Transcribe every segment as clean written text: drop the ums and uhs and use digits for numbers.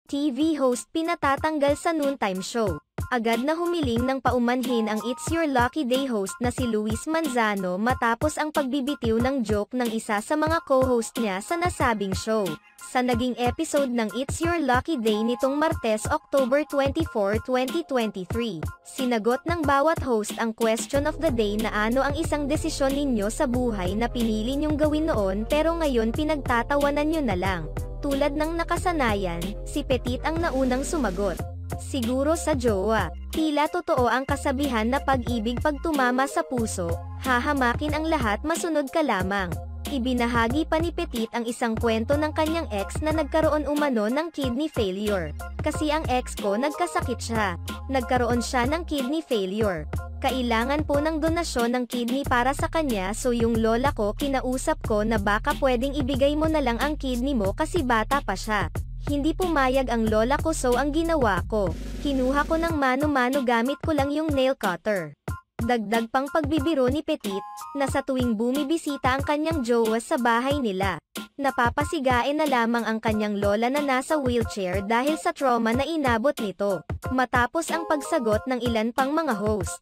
TV host pinatatanggal sa noontime show. Agad na humiling ng paumanhin ang It's Your Lucky Day host na si Luis Manzano matapos ang pagbibitiw ng joke ng isa sa mga co-host niya sa nasabing show. Sa naging episode ng It's Your Lucky Day nitong Martes, October 24, 2023, sinagot ng bawat host ang question of the day na ano ang isang desisyon ninyo sa buhay na pinili niyong gawin noon pero ngayon pinagtatawanan niyo na lang. Tulad ng nakasanayan, si Petit ang naunang sumagot. Siguro sa jowa. Tila totoo ang kasabihan na pag-ibig pag tumama sa puso, hahamakin ang lahat masunod ka lamang. Ibinahagi pa ni Petit ang isang kwento ng kanyang ex na nagkaroon umano ng kidney failure. Kasi ang ex ko nagkasakit siya. Nagkaroon siya ng kidney failure. Kailangan po ng donasyon ng kidney para sa kanya, so yung lola ko kinausap ko na baka pwedeng ibigay mo na lang ang kidney mo kasi bata pa siya. Hindi pumayag ang lola ko, so ang ginawa ko, kinuha ko ng mano-mano gamit ko lang yung nail cutter. Dagdag pang pagbibiro ni Petit, na sa tuwing bumibisita ang kanyang jowa sa bahay nila, napapasigain na lamang ang kanyang lola na nasa wheelchair dahil sa trauma na inabot nito. Matapos ang pagsagot ng ilan pang mga host,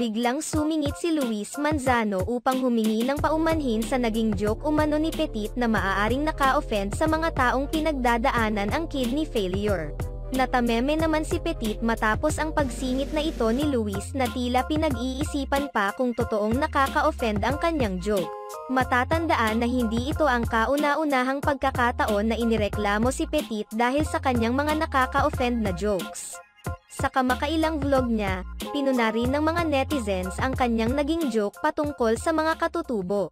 biglang sumingit si Luis Manzano upang humingi ng paumanhin sa naging joke umano ni Petit na maaaring naka-offend sa mga taong pinagdadaanan ang kidney failure. Natameme naman si Petit matapos ang pagsingit na ito ni Luis na tila pinag-iisipan pa kung totoong nakaka-offend ang kanyang joke. Matatandaan na hindi ito ang kauna-unahang pagkakataon na inireklamo si Petit dahil sa kanyang mga nakaka-offend na jokes. Sa kamakailang vlog niya, pinuna rin ng mga netizens ang kanyang naging joke patungkol sa mga katutubo.